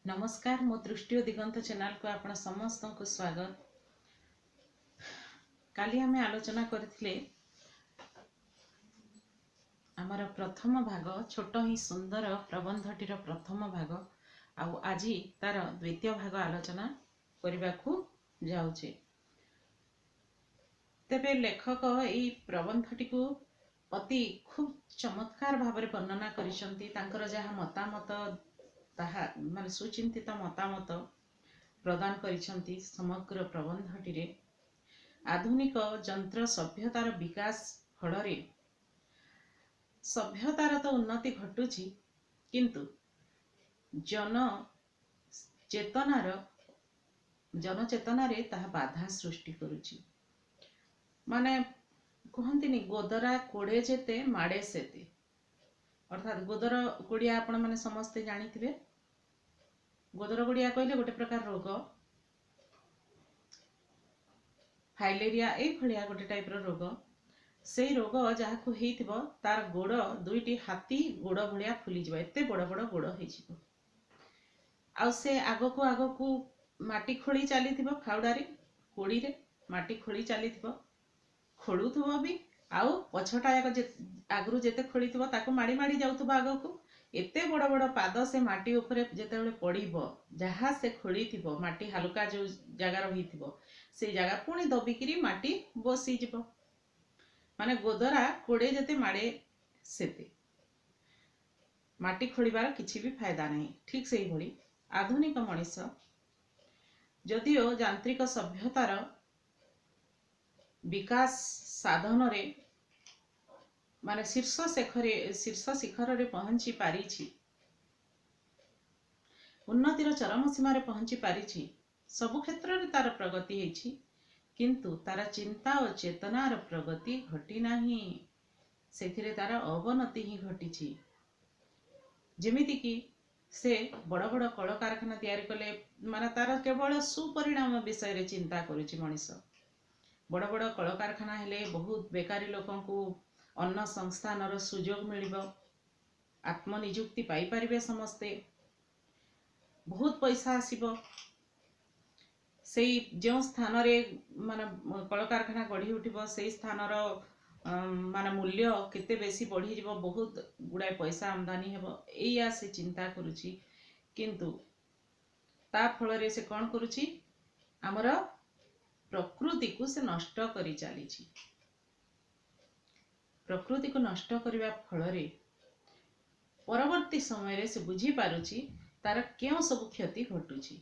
नमस्कार मो दृष्टि और दिगंत चैनल को आपण समस्त को स्वागत। काली आमे आलोचना करथिले आमर प्रथम भाग छोट ही सुंदर प्रबंधटीर प्रथम भाग आउ आज तार द्वितीय भाग आलोचना करने को जाउछे। तेबे लेखक एई प्रबंधटी को अति खूब चमत्कार भाव में वर्णना करिसंती। तांकर जहा मतामत ताहा माने सुचिंतित मतामत प्रदान करिसंती। समग्र प्रबंधटी रे आधुनिक जंत्र सभ्यतार विकास फल सभ्यतार तो उन्नति घटुची किंतु जनचेतनार ताहा बाधा सृष्टि करुची। माने कहती गोदरा कोड़े जेते माड़े सेते, अर्थात गोदर गुड़िया आपण माने समस्ते जानिथिबे। गोदर गुड़िया कहले गोटे प्रकार रोग, फाइलेरिया ए भलिया गोटे टाइप रो रोग। से रोग जहाको हेइथिबो तार गोड़ दुईटी हाथी गोड़ भलिया फुली जिवो, एते बड़ बड़ गोड़ हेइ जिवो। आ से आगो को माटी खोली चलीथिबो, फाउडारे कोड़ी रे माटी खोली चलीथिबो, खोलुथिबो भी आउ पछटा आगरु जेते खोलिथिबो ताको माड़ी माड़ी जाउथिबो आगो। एते बड़ बड़ पाद से माटी ऊपर जेतेबेले पड़िबो, जहा से खोलिथिबो माटी हल्का जो जगह रहिथिबो से जगह पुणी दबिकिरी माटी बसी जिवो। माने गोदरा कोड़े जेते माड़े सेते माटी खोलिबार किछि भी फायदा नहीं। ठीक से ही भली आधुनिक मनीष जदिओ यांत्रिक सभ्यतार विकास साधन रे माने शीर्ष शिखर रे पहुंची पारिछि, उन्नतिर चरम सीमार पहुंची पारिछि। सबु क्षेत्र रे तार प्रगति हेछि किंतु तार चिंता और चेतनार प्रगति घटी नाही, सेथिरे तार अवनति ही घटिछि। जेमिति कि से बड़ बड़ कल कारखाना तैयारी कले माने तार केवल सुपरिणाम विषय रे चिंता करुछि मनीष। बड़ बड़ कल कारखाना हेले बहुत बेकारी लोकन को अन्न संस्थान सुजोग मिलिबो, आत्मनिजुक्ति पाई परिबे समस्ते, बहुत पैसा आसीबो। सेई जो स्थान रे माने कल कारखाना गढ़ी उठिबो सेई स्थान रो माने मूल्य केते बेसी बढ़ी जिवो, बहुत गुड़ाए पैसा आमदानी हेबो, एया से चिंता करुछि। किंतु ता फल रे से कोन करुछि, हमर प्रकृति को से नष्ट करी चलीछि। प्रकृति को नष्ट करने फल परवर्ती समय से बुझी पारुछि तार क्यों सब क्षति घटुछि।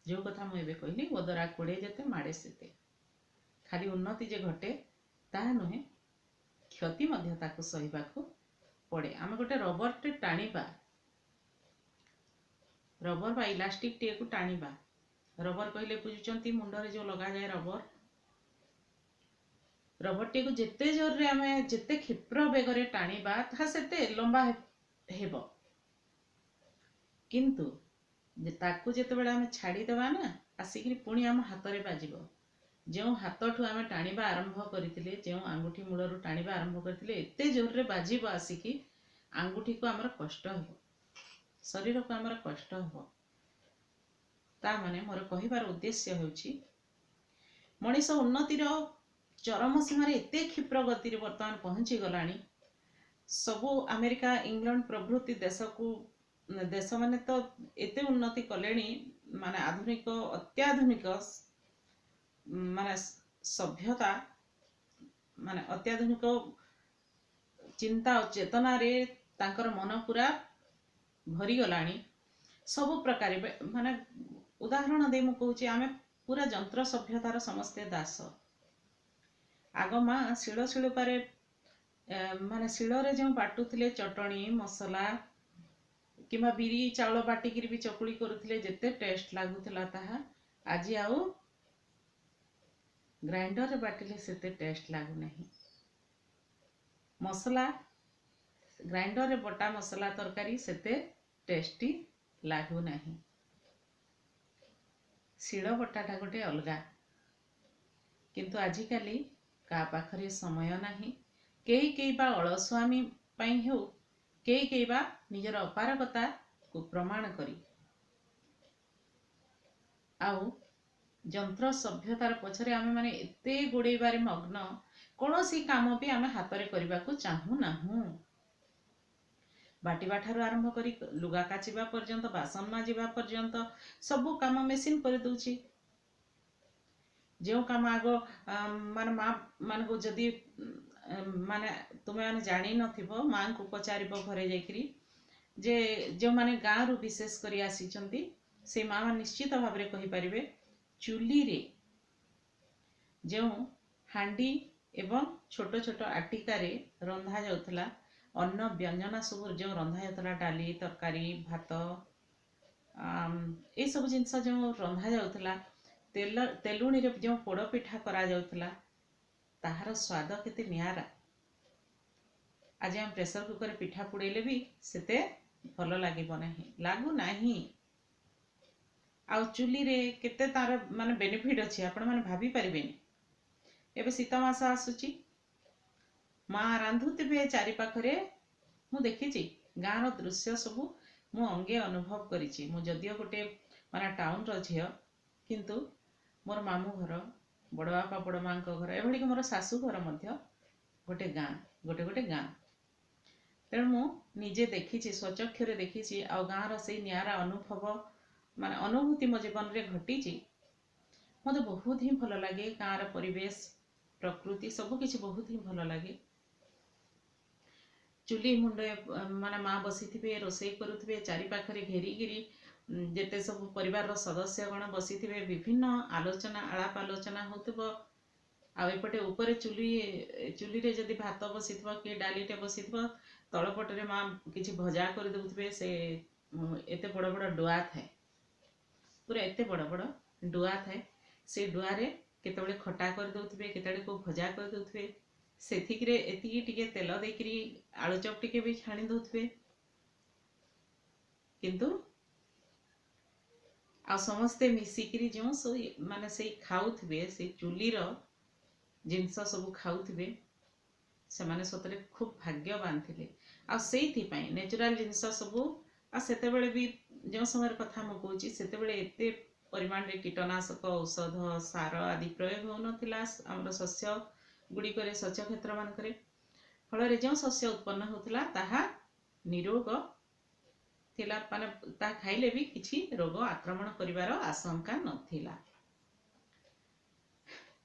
जो कथा मुझे कहली गोदरा कोड़े जेते माड़े सेते, खाली उन्नति जे घटे ताहा नुहे, क्षति मध्य ताको सहिबाको पड़े। आमे गोटे रबर टे टाणीबा, रबर बा इलास्टिक टे को टाणीबा, रबर कहले बुझुचंती मुंडरे जो लगा जाए रबर, रबर टे को जेते जोर रे आमे जेते क्षिप्र बेगरे टाणीबा ताहा सेते लंबा हेबो। किंतु ताकू जेते बेला आमे छाड़ी देबा ना, आसिकरी पुणी आम हाथ रे बाजिबो। जो हाथ ठू आमे टाणीबा आरंभ करथिले, जो आंगुठी मूलरू टाणीबा आरंभ करथिले, एते जोर रे बाजिबो आसिकी आंगुठी को आमर कष्ट हेबो, शरीर को आमर कष्ट हेबो। ता माने मोर कहिबार उद्देश्य हेउची मनीष उन्नतिर चरम सीमार एते क्षिप्र गति रे वर्तमान पहुंची गलानी। सबु अमेरिका इंग्लैंड प्रभृति देश माने तो एते उन्नति कलेनी, माने आधुनिक अत्याधुनिक माने सभ्यता माने अत्याधुनिक चिंता और चेतना रे तांकर मन पूरा भरी गलानी। सबु प्रकार माने उदाहरण दे मु कहूची, आमे पूरा जंत्र सभ्यतार समस्ते दास। आग माँ शिल शिलुपारे माने शिलरे जो बाटुथिले चटणी मसला किमा बिरी चाउल बाटिकी भी चकुली करुथिले, जेते टेस्ट लागुथिला ताहा आजी आउ ग्राइंडर रे बाटिले सेते टेस्ट लागु नहीं। मसला ग्राइंडर रे बटा मसला तरकारी सेते टेस्टी लागु नहीं। शिल बटाटा गोटे अलगा, किंतु आजिकाली का पाखरे समय नहीं, कई बा अलसुआमी पाई हेउ, कई बा निजर अपारगता को प्रमाण करी आउ ଯନ୍ତ୍ର ସଭ୍ୟତାର ପଛରେ ଆମେ ମାନେ ଏତେ ଗୋଡ଼େଇବାରେ ମଗ୍ନ, କୌଣସି କାମ ବି ଆମେ ହାତରେ କରିବାକୁ ଚାହୁଁନାହୁଁ। ବାଟିବା ଠାରୁ ଆରମ୍ଭ କରି ଲୁଗା କାଚିବା ପର୍ଯ୍ୟନ୍ତ, ବାସନ ମାଜିବା ପର୍ଯ୍ୟନ୍ତ ସବୁ କାମ ମେସିନ୍ କରିଦେଉଛି। ଯେଉଁ କାମ ଆଗ ମାନେ ମା ମାନଙ୍କୁ ଯଦି ମାନେ ତୁମେ ମାନେ ଜାଣିନଥିବ, ମାଙ୍କୁ ପଚାରିବ ଘରେ ଯାଇକିରି, ଯେ ଯେଉଁମାନେ ଗାଁରୁ ବିଶେଷ କରି ଆସିଛନ୍ତି ସେ ମା ମାନେ ନିଶ୍ଚିତ ଭାବରେ କହିପାରିବେ, ଚୁଲିରେ ଯେଉଁ ହାଣ୍ଡି ଏବଂ ଛୋଟ ଛୋଟ ଆଟିକାରେ ରନ୍ଧା ଯାଉଥିଲା ଅନ୍ନ ବ୍ୟଞ୍ଜନ ସବୁ, ଯେଉଁ ରନ୍ଧା ଯାଉଥିଲା ଡାଲି, ତରକାରୀ, ଭାତ, ଏଇସବୁ ଜିନିଷ ଯେଉଁ ରନ୍ଧା ଯାଉଥିଲା, ତେଲୁଣିରେ ଯେଉଁ ପୋଡ଼ ପିଠା କରାଯାଉଥିଲା, ତାହାର ସ୍ୱାଦ କେତେ ନିଆରା। ଆଜି ଆମେ ପ୍ରେସର କୁକରରେ ପିଠା ପୋଡ଼େଇଲେ ବି ସେତେ ଭଲ ଲାଗୁନାହିଁ। ଆଉ ଚୁଲିରେ କେତେ ତାର ମାନେ ବେନିଫିଟ୍ ଅଛି ଆପଣମାନେ ଭାବି ପାରିବେନି। ଏବେ ଶୀତ ମାସ ଆସୁଛି, ମା ରାନ୍ଧୁଥିବେ ଚାରି ପାଖରେ, ମୁଁ ଦେଖିଛି ଗାଁର ଦୃଶ୍ୟ ସବୁ ମୁଁ ଅଙ୍ଗେ ଅନୁଭବ କରିଛି। ମୁଁ ଯଦିଓ ଗୋଟେ ମାନେ ଟାଉନର ଝିଅ, କିନ୍ତୁ ମୋର ମାମୁଁ ଘର, ବଡ଼ ବାପା ବଡ଼ ମାଙ୍କ ଘର, ଏଭଳିକି ମୋର ଶାଶୁ ଘର ମଧ୍ୟ ଗୋଟେ ଗାଁ। ତେଣୁ ମୁଁ ନିଜେ ଦେଖିଛି, ସ୍ୱଚକ୍ଷୁରେ ଦେଖିଛି, ଆଉ ଗାଁର ସେଇ ନିଆରା ଅନୁଭୂତି ମୋ ଜୀବନରେ ଘଟିଛି। ମୋତେ ବହୁତ ହିଁ ଭଲ ଲାଗେ। ଗାଁର ପରିବେଶ, ପ୍ରକୃତି ସବୁକିଛି ବହୁତ ହିଁ ଭଲ ଲାଗେ। ଚୁଲି ମୁଣ୍ଡେ ମାନେ ମା ବସିଥିବେ, ରୋଷେଇ କରୁଥିବେ, ଚାରି ପାଖରେ ଘେରିକିରି ଯେତେ ସବୁ ପରିବାରର ସଦସ୍ୟଗଣ ବସିଥିବେ, ବିଭିନ୍ନ ଆଳାପ ଆଲୋଚନା ହେଉଥିବ। ଆଉ ଏପଟେ ଉପରେ ଚୁଲିରେ ଯଦି ଭାତ ବସିଥିବ କି ଡାଲିଟେ ବସିଥିବ, ତଳପଟରେ ମା କିଛି ଭଜା କରିଦେଉଥିବେ। ସେ ଏତେ ବଡ଼ ବଡ଼ ଡୁଆ ଥାଏ, ପୁରା ଏତେ ବଡ଼ ବଡ଼ ଡୁଆ ଥାଏ। ସେ ଡୁଆରେ କେତେବେଳେ ଖଟା କରିଦେଉଥିବେ, କେତେବେଳେ କେଉଁ ଭଜା କରିଦେଉଥିବେ। ସେଥିରେ ଏତିକି ଟିକେ ତେଲ ଦେଇକିରି ଆଳୁଚପ ଟିକେ ବି ଛାଣି ଦେଉଥିବେ। କିନ୍ତୁ ଆଉ ସମସ୍ତେ ମିଶିକିରି ଯେଉଁ ମାନେ ସେଇ ଖାଉଥିବେ, ସେଇ ଚୁଲିର ଜିନିଷ ସବୁ ଖାଉଥିବେ, ସେମାନେ ସତରେ ଖୁବ୍ ଭାଗ୍ୟବାନ ଥିଲେ। ଆଉ ସେଇଥିପାଇଁ ନ୍ୟାଚୁରାଲ ଜିନିଷ ସବୁ, ଆଉ ସେତେବେଳେ ବି ଯେଉଁ ସମୟର କଥା ମୁଁ କହୁଛି, ସେତେବେଳେ ଏତେ ପରିମାଣରେ କୀଟନାଶକ ଔଷଧ, ସାର ଆଦି ପ୍ରୟୋଗ ହେଉନଥିଲା ଆମର ଶସ୍ୟ ଗୁଡ଼ିକରେ, ଶସ୍ୟ କ୍ଷେତ୍ର ମାନଙ୍କରେ। ଫଳରେ ଯେଉଁ ଶସ୍ୟ ଉତ୍ପନ୍ନ ହେଉଥିଲା ତାହା ନିରୋଗ ଥିଲା, ମାନେ ତାହା ଖାଇଲେ ବି କିଛି ରୋଗ ଆକ୍ରମଣ କରିବାର ଆଶଙ୍କା ନଥିଲା।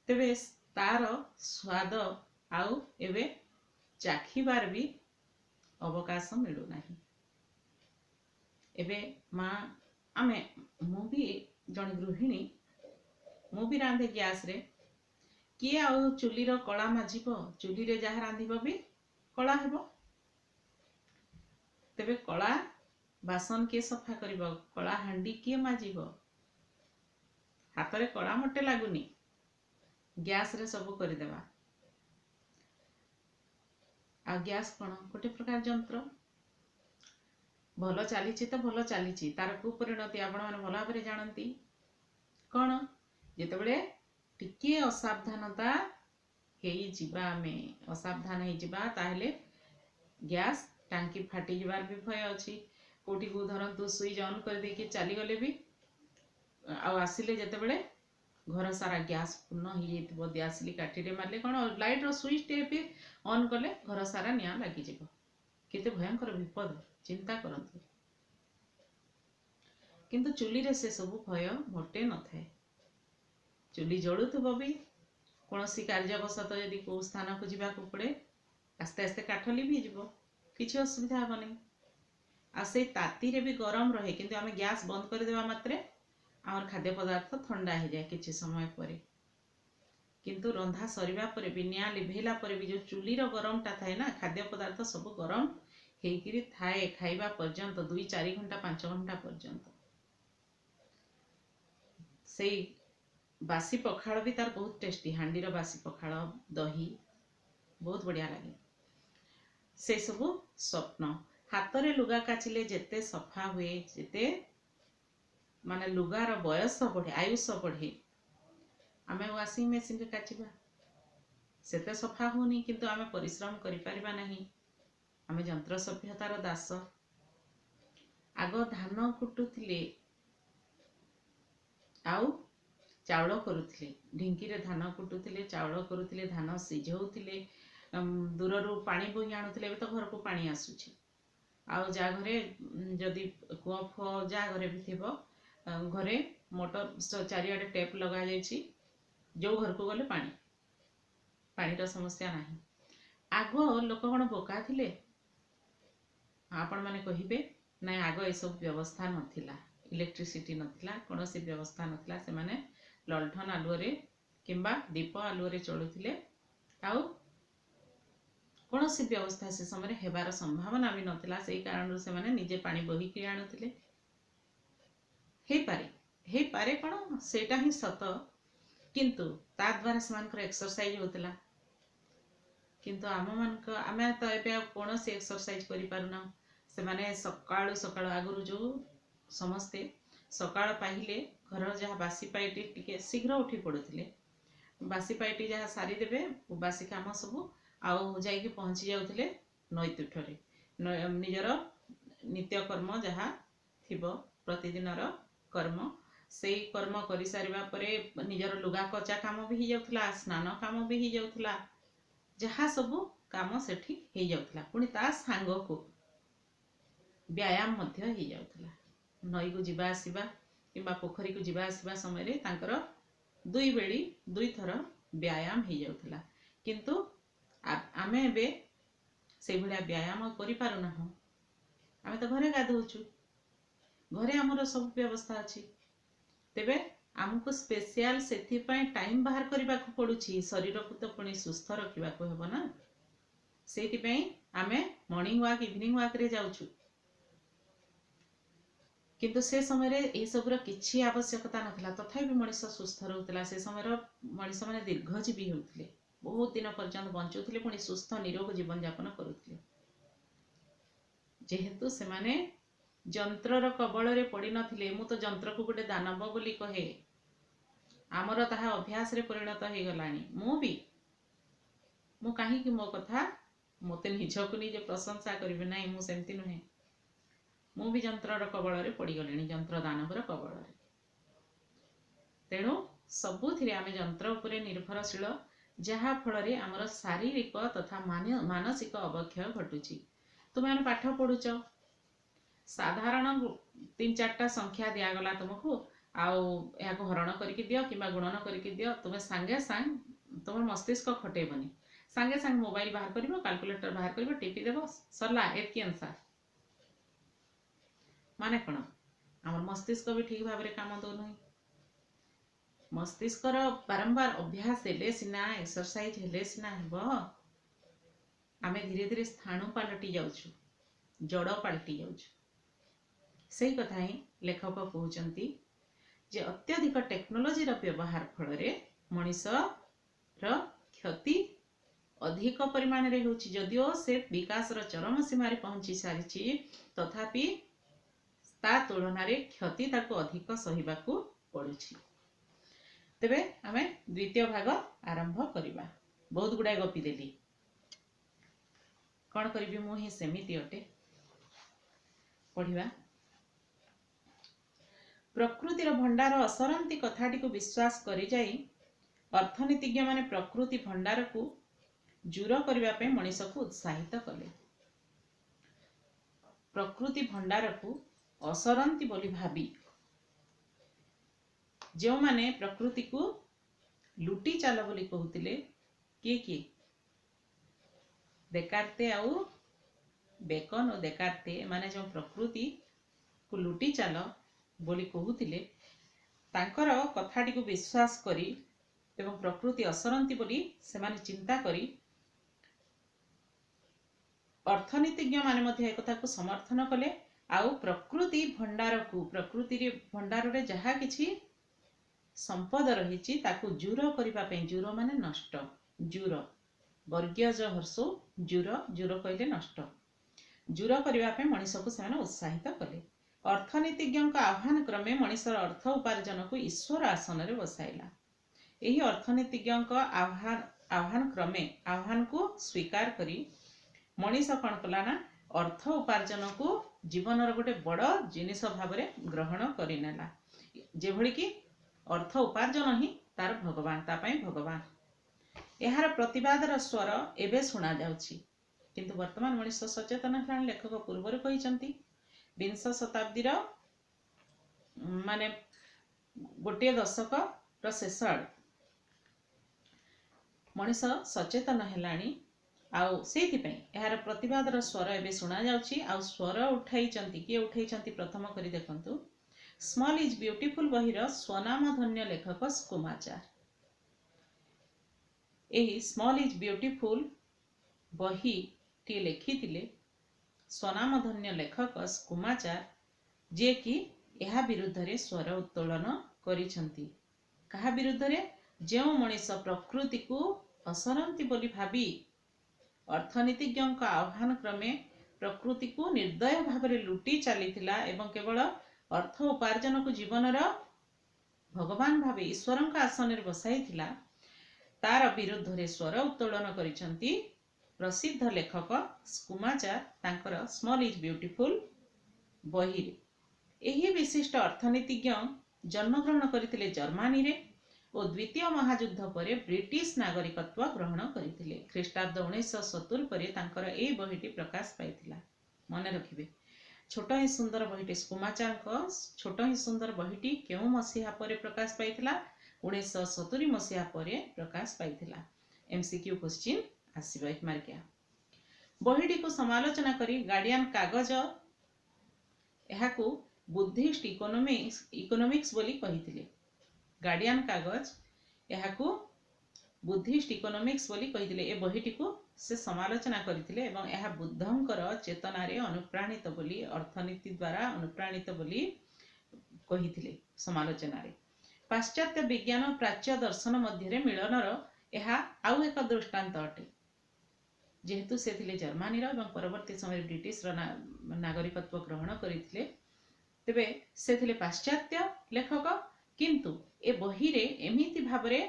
ତେବେ ତାର ସ୍ୱାଦ ଆଉ ଏବେ ଚାଖିବାର ବି ଅବକାଶ ମିଳୁନାହିଁ। ଏବେ ମୁଁ ବି ଜଣେ ଗୃହିଣୀ, ମୁଁ ବି ରାନ୍ଧେ ଗ୍ୟାସରେ। କିଏ ଆଉ ଚୁଲିର କଳା ମାଜିବ? ଚୁଲିରେ ଯାହା ରାନ୍ଧିବ ବି କଳା ହେବ। ତେବେ କଳା ବାସନ କିଏ ସଫା କରିବ? କଳା ହାଣ୍ଡି କିଏ ମାଜିବ? ହାତରେ କଳା ମୋଟେ ଲାଗୁନି, ଗ୍ୟାସରେ ସବୁ କରିଦେବା। ଆଉ ଗ୍ୟାସ୍ କ'ଣ? ଗୋଟେ ପ୍ରକାର ଯନ୍ତ୍ର। ଭଲ ଚାଲିଛି ତ ଭଲ ଚାଲିଛି, ତାର କୁପରିଣତି ଆପଣମାନେ ଭଲ ଭାବରେ ଜାଣନ୍ତି। କ'ଣ? ଯେତେବେଳେ ଟିକିଏ ଅସାବଧାନ ହେଇଯିବା, ତାହେଲେ ଗ୍ୟାସ୍ ଟାଙ୍କି ଫାଟିଯିବାର ବି ଭୟ ଅଛି। କୋଉଠିକୁ ଧରନ୍ତୁ ସୁଇଚ୍ ଅନ୍ କରିଦେଇକି ଚାଲିଗଲେ ବି, ଆଉ ଆସିଲେ ଯେତେବେଳେ ଘର ସାରା ଗ୍ୟାସ୍ ପୂର୍ଣ୍ଣ ହେଇଯାଇଥିବ, ଦିଆସିଲି କାଠିରେ ମାରିଲେ କ'ଣ, ଲାଇଟ୍ର ସୁଇଚ୍ଟେ ବି ଅନ୍ କଲେ ଘର ସାରା ନିଆଁ ଲାଗିଯିବ। କେତେ ଭୟଙ୍କର ବିପଦ, ଚିନ୍ତା କରନ୍ତୁ। କିନ୍ତୁ ଚୁଲିରେ ସେ ସବୁ ଭୟ ମୋଟେ ନଥାଏ। ଚୁଲି ଜଳୁଥିବ ବି, କୌଣସି କାର୍ଯ୍ୟବଶତଃ ଯଦି କେଉଁ ସ୍ଥାନକୁ ଯିବାକୁ ପଡ଼େ, ଆସ୍ତେ ଆସ୍ତେ କାଠ ଲିଭିଯିବ, କିଛି ଅସୁବିଧା ହେବନି। ଆଉ ସେଇ ତାତିରେ ବି ଗରମ ରହେ, କିନ୍ତୁ ଆମେ ଗ୍ୟାସ୍ ବନ୍ଦ କରିଦେବା ମାତ୍ରେ ଆମର ଖାଦ୍ୟ ପଦାର୍ଥ ଥଣ୍ଡା ହେଇଯାଏ କିଛି ସମୟ ପରେ। କିନ୍ତୁ ରନ୍ଧା ସରିବା ପରେ ବି, ନିଆଁ ଲିଭେଇଲା ପରେ ବି, ଯେଉଁ ଚୁଲିର ଗରମଟା ଥାଏ ନା, ଖାଦ୍ୟ ପଦାର୍ଥ ସବୁ ଗରମ ହେଇକିରି ଥାଏ ଖାଇବା ପର୍ଯ୍ୟନ୍ତ, 2-4 ଘଣ୍ଟା 5 ଘଣ୍ଟା ପର୍ଯ୍ୟନ୍ତ। ସେଇ ବାସି ପଖାଳ ବି ତାର ବହୁତ ଟେଷ୍ଟି। ହାଣ୍ଡିର ବାସି ପଖାଳ, ଦହି ବହୁତ ବଢ଼ିଆ ଲାଗେ। ସେ ସବୁ ସ୍ୱପ୍ନ। ହାତରେ ଲୁଗା କାଚିଲେ ଯେତେ ସଫା ହୁଏ, ଯେତେ ମାନେ ଲୁଗାର ବୟସ ବଢ଼େ, ଆୟୁଷ ବଢ଼େ। ଆମେ ୱାସିଂ ମେସିନରେ କାଚିବା, ସେତେ ସଫା ହେଉନି, କିନ୍ତୁ ଆମେ ପରିଶ୍ରମ କରିପାରିବା ନାହିଁ। ଆମେ ଯନ୍ତ୍ର ସଭ୍ୟତାର ଦାସ। ଆଗ ଧାନ କୁଟୁଥିଲେ, आउ चाउଳ କରୁଥିଲେ, ଢିଙ୍କିରେ ଧାନ କୁଟୁଥିଲେ, ଚାଉଳ କରୁଥିଲେ, ଧାନ ସିଝଉଥିଲେ, ଦୂରରୁ ପାଣି ବୋହି ଆଣୁଥିଲେ। ଏବେ ତ ଘରକୁ ପାଣି ଆସୁଛି। ଆଉ ଯାହା ଘରେ ଯଦି କୂଅ ଫୁଅ ଯାହା ଘରେ ବି ଥିବ, ଘରେ ମୋଟର ଚାରିଆଡ଼େ ଟେପ୍ ଲଗାଯାଇଛି, ଯେଉଁ ଘରକୁ ଗଲେ ପାଣିର ସମସ୍ୟା ନାହିଁ। ଆଗ ଲୋକ କ'ଣ ବୋକା ଥିଲେ? ଆପଣମାନେ କହିବେ ନାଇଁ, ଆଗ ଏସବୁ ବ୍ୟବସ୍ଥା ନଥିଲା, ଇଲେକ୍ଟ୍ରିସିଟି ନଥିଲା, କୌଣସି ବ୍ୟବସ୍ଥା ନଥିଲା। ସେମାନେ ଲଣ୍ଠନ ଆଲୁଅରେ କିମ୍ବା ଦୀପ ଆଲୁଅରେ ଚଳୁଥିଲେ। ଆଉ କୌଣସି ବ୍ୟବସ୍ଥା ସେ ସମୟରେ ହେବାର ସମ୍ଭାବନା ବି ନଥିଲା। ସେଇ କାରଣରୁ ସେମାନେ ନିଜେ ପାଣି ବୋହିକି ଆଣୁଥିଲେ। ହେଇପାରେ କ'ଣ, ସେଇଟା ହିଁ ସତ। କିନ୍ତୁ ତା ଦ୍ୱାରା ସେମାନଙ୍କର ଏକ୍ସରସାଇଜ ହେଉଥିଲା। କିନ୍ତୁ ଆମେ ତ ଏବେ ଆଉ କୌଣସି ଏକ୍ସରସାଇଜ କରିପାରୁନାହୁଁ। ସେମାନେ ସକାଳୁ ଆଗରୁ ଯେଉଁ ସମସ୍ତେ ସକାଳ ପାଇଲେ ଘରର ଯାହା ବାସି ପାଇଟି ଟିକେ ଶୀଘ୍ର ଉଠି ପଡ଼ୁଥିଲେ। ବାସି ପାଇଟି ଯାହା ସାରିଦେବେ, ବାସି କାମ ସବୁ, ଆଉ ଯାଇକି ପହଞ୍ଚି ଯାଉଥିଲେ ନଈତୁଠରେ। ନିଜର ନିତ୍ୟକର୍ମ ଯାହା ଥିବ, ପ୍ରତିଦିନର କର୍ମ, ସେଇ କର୍ମ କରିସାରିବା ପରେ ନିଜର ଲୁଗା କଚା କାମ ବି ହେଇଯାଉଥିଲା, ସ୍ନାନ କାମ ବି ହେଇଯାଉଥିଲା, ଯାହା ସବୁ କାମ ସେଠି ହେଇଯାଉଥିଲା। ପୁଣି ତା ସାଙ୍ଗକୁ ବ୍ୟାୟାମ ମଧ୍ୟ ହେଇଯାଉଥିଲା। ନଈକୁ ଯିବା ଆସିବା କିମ୍ବା ପୋଖରୀକୁ ଯିବା ଆସିବା ସମୟରେ ତାଙ୍କର ଦୁଇଥର ବ୍ୟାୟାମ ହେଇଯାଉଥିଲା। କିନ୍ତୁ ଆମେ ଏବେ ସେଇଭଳିଆ ବ୍ୟାୟାମ କରିପାରୁନାହୁଁ। ଆମେ ତ ଘରେ ଗାଧଉଛୁ, ଘରେ ଆମର ସବୁ ବ୍ୟବସ୍ଥା ଅଛି। ତେବେ ଆମକୁ ସ୍ପେଶିଆଲ ସେଥିପାଇଁ ଟାଇମ୍ ବାହାର କରିବାକୁ ପଡ଼ୁଛି। ଶରୀରକୁ ତ ପୁଣି ସୁସ୍ଥ ରଖିବାକୁ ହେବ ନା। ସେଇଥିପାଇଁ ଆମେ ମର୍ଣ୍ଣିଂ ୱାକ୍, ଇଭିନିଂ ୱାକ୍ରେ ଯାଉଛୁ। କିନ୍ତୁ ସେ ସମୟରେ ଏସବୁର କିଛି ଆବଶ୍ୟକତା ନଥିଲା। ତଥାପି ମଣିଷ ସୁସ୍ଥ ରହୁଥିଲା। ସେ ସମୟର ମଣିଷମାନେ ଦୀର୍ଘଜୀବୀ ହେଉଥିଲେ, ବହୁତ ଦିନ ପର୍ଯ୍ୟନ୍ତ ବଞ୍ଚୁଥିଲେ, ପୁଣି ସୁସ୍ଥ ନିରୋଗ ଜୀବନଯାପନ କରୁଥିଲେ। ଯେହେତୁ ସେମାନେ ଯନ୍ତ୍ରର କବଳରେ ପଡ଼ିନଥିଲେ। ମୁଁ ତ ଯନ୍ତ୍ରକୁ ଗୋଟେ ଦାନବ ବୋଲି କହେ। ଆମର ତାହା ଅଭ୍ୟାସରେ ପରିଣତ ହେଇଗଲାଣି। ମୁଁ କାହିଁକି ମୋତେ ନିଜକୁ ନିଜେ ପ୍ରଶଂସା କରିବି? ନାହିଁ, ମୁଁ ସେମିତି ନୁହେଁ। ମୁଁ ବି ଯନ୍ତ୍ରର କବଳରେ ପଡ଼ିଗଲିଣି, ଯନ୍ତ୍ର ଦାନବର କବଳରେ। ତେଣୁ ସବୁଥିରେ ଆମେ ଯନ୍ତ୍ର ଉପରେ ନିର୍ଭରଶୀଳ, ଯାହା ଫଳରେ ଆମର ଶାରୀରିକ ତଥା ମାନସିକ ଅବକ୍ଷୟ ଘଟୁଛି। ତୁମେମାନେ ପାଠ ପଢୁଛ, ସାଧାରଣ 3-4ଟା ସଂଖ୍ୟା ଦିଆଗଲା ତୁମକୁ, ଆଉ ଏହାକୁ ହରଣ କରିକି ଦିଅ କିମ୍ବା ଗୁଣନ କରିକି ଦିଅ। ତୁମେ ସାଙ୍ଗେ ତୁମ ମସ୍ତିଷ୍କ ଖଟେଇବନି, ସାଙ୍ଗେ ମୋବାଇଲ ବାହାର କରିବ, କାଲକୁଲେଟର ବାହାର କରିବ, ଟିପି ଦେବ, ସରିଲା, ଏତିକି ଆନ୍ସର। ମାନେ କ'ଣ? ଆମର ମସ୍ତିଷ୍କ ବି ଠିକ ଭାବରେ କାମ ଦଉନାହିଁ। ମସ୍ତିଷ୍କର ବାରମ୍ବାର ଅଭ୍ୟାସ ହେଲେ ସିନା, ଏକ୍ସରସାଇଜ ହେଲେ ସିନା ହେବ। ଆମେ ଧୀରେ ଧୀରେ ସ୍ଥାଣୁ ପାଲଟି ଯାଉଛୁ, ଜଡ଼ ପାଲଟି ଯାଉଛୁ। ସେଇ କଥା ହିଁ ଲେଖକ କହୁଛନ୍ତି ଯେ ଅତ୍ୟଧିକ ଟେକ୍ନୋଲୋଜିର ବ୍ୟବହାର ଫଳରେ ମଣିଷର କ୍ଷତି ଅଧିକ ପରିମାଣରେ ହେଉଛି। ଯଦିଓ ସେ ବିକାଶର ଚରମ ସୀମାରେ ପହଞ୍ଚି ସାରିଛି, ତଥାପି ତା ତୁଳନାରେ କ୍ଷତି ତାକୁ ଅଧିକ ସହିବାକୁ ପଡୁଛି। ତେବେ ଆମେ ଦ୍ୱିତୀୟ ଭାଗ ଆରମ୍ଭ କରିବା। ବହୁତ ଗୁଡ଼ାଏ ଗପି ଦେଲି, କ'ଣ କରିବି? ମୁଁ ହିଁ ସେମିତି ଅଟେ। ପଢ଼ିବା। ପ୍ରକୃତିର ଭଣ୍ଡାର ଅସରନ୍ତି କଥାଟିକୁ ବିଶ୍ୱାସ କରିଯାଇ ଅର୍ଥନୀତିଜ୍ଞମାନେ ପ୍ରକୃତି ଭଣ୍ଡାରକୁ ଜୁର କରିବା ପାଇଁ ମଣିଷକୁ ଉତ୍ସାହିତ କଲେ। ପ୍ରକୃତି ଭଣ୍ଡାରକୁ ଅସରନ୍ତି ବୋଲି ଭାବି ଯେଉଁମାନେ ପ୍ରକୃତିକୁ ଲୁଟି ଚାଲ ବୋଲି କହୁଥିଲେ, କିଏ? ଦେକାର୍ତେ ଆଉ ବେକନ ଓ ଦେକାର୍ତେ, ଏମାନେ ଯେଉଁ ପ୍ରକୃତିକୁ ଲୁଟି ଚାଲ ବୋଲି କହୁଥିଲେ, ତାଙ୍କର କଥାଟିକୁ ବିଶ୍ୱାସ କରି ଏବଂ ପ୍ରକୃତି ଅସରନ୍ତି ବୋଲି ସେମାନେ ଚିନ୍ତା କରି ଅର୍ଥନୀତିଜ୍ଞମାନେ ମଧ୍ୟ ଏକଥାକୁ ସମର୍ଥନ କଲେ। ଆଉ ପ୍ରକୃତି ଭଣ୍ଡାରରେ ଯାହା କିଛି ସମ୍ପଦ ରହିଛି ତାକୁ ଜୁର କରିବା ପାଇଁ, ଜୁର ମାନେ ନଷ୍ଟ, ଜୁର ବର୍ଗୀୟ ହର୍ଷୁ ଜୁର କହିଲେ ନଷ୍ଟ, ଜୁର କରିବା ପାଇଁ ମଣିଷକୁ ସେମାନେ ଉତ୍ସାହିତ କଲେ। ଅର୍ଥନୀତିଜ୍ଞଙ୍କ ଆହ୍ୱାନ କ୍ରମେ ମଣିଷର ଅର୍ଥ ଉପାର୍ଜନକୁ ଈଶ୍ୱର ଆସନରେ ବସାଇଲା। ଏହି ଅର୍ଥନୀତିଜ୍ଞଙ୍କ ଆହ୍ୱାନକୁ ସ୍ୱୀକାର କରି ମଣିଷ କ'ଣ କଲା ନା, ଅର୍ଥ ଉପାର୍ଜନକୁ ଜୀବନର ଗୋଟେ ବଡ଼ ଜିନିଷ ଭାବରେ ଗ୍ରହଣ କରିନେଲା। ଯେଭଳି କି अर्थ उपार्जन ही तार भगवान तापाई भगवान। यार प्रतिवादर स्वर एबे शुणा जाउछि किंतु वर्तमान मनीष सचेतन हेलाणी। लेखक पूर्वर कहिसंती विंश शताब्दीर माने गोटे दशक शेष आड़ मनीष सचेतन हेलाणी आउ सेथिपई यार प्रतिवादर स्वर एबे शुणा जाउछि। आउ स्वर उठाइचंती किए उठाइचंती प्रथम करी देखंतु स्मॉल इज ब्यूटीफुल बहिर स्वनामधन्य लेखक स्कुमाचार। एही स्मॉल इज ब्यूटीफुल बही टी लिखिथिले स्वनामधन्य लेखक स्कुमाचार जे कि एहा विरुद्ध रे स्वर उत्तोलन करिसंती। कहा विरुद्ध रे? जेउ मनीष प्रकृति को असरंती बोली भाबी अर्थनीतिज्ञ आह्वान क्रमे प्रकृति को निर्दय भाव में लुटी चलीथिला एवं केवल अर्थ उपार्जन को जीवनर भगवान भावे ईश्वर आसन में बसाइथिला तार विरुद्ध रे स्वर उत्तोलन करिसंती प्रसिद्ध लेखक स्कुमाचार तांकर स्मॉल इज ब्यूटीफुल बही। एही विशिष्ट अर्थनीतिज्ञ जन्मग्रहण करथिले जर्मनी रे और द्वितीय महायुद्ध पर ब्रिटिश नागरिकत्व ग्रहण करथिले। ख्रीष्टाब्द 1970 पर तांकर ए बहीटी प्रकाश पाइथिला। मन रखिबे छोट ही सुंदर बहीटी स्कुमाचार छोट ही सुंदर बहीटी केउ मसीहा पर प्रकाश पाइथिला? 1970 मसीहा पर प्रकाश पाइथिला। एमसीक्यू क्वेश्चन आसीबो एक मार्किया। बहीटी को समालोचना करी गार्डियन कागज एहाकू बुद्धिस्ट इकोनॉमिक्स बोली कहिथिले। गार्डियन कागज एहाकू बुद्धिस्ट इकोनॉमिक्स बोली कहिथिले। ए बहीटी को से समालोचना करथिले एवं एहा बुद्धंकर चेतना रे अनुप्राणित बोली अर्थनीति द्वारा अनुप्राणित बोली कहिथिले समालोचना रे। पाश्चात्य विज्ञान और प्राच्य दर्शन मध्य रे मिलनर एहा आउ एक दृष्टांत अटे। जेहेतु से थिले जर्मनी रो एवं परवर्ती समय ब्रिटिश रो नागरिकत्व ग्रहण करिथिले तेबे से थिले पाश्चात्य लेखक किंतु ए बही रे एमिति भाबरे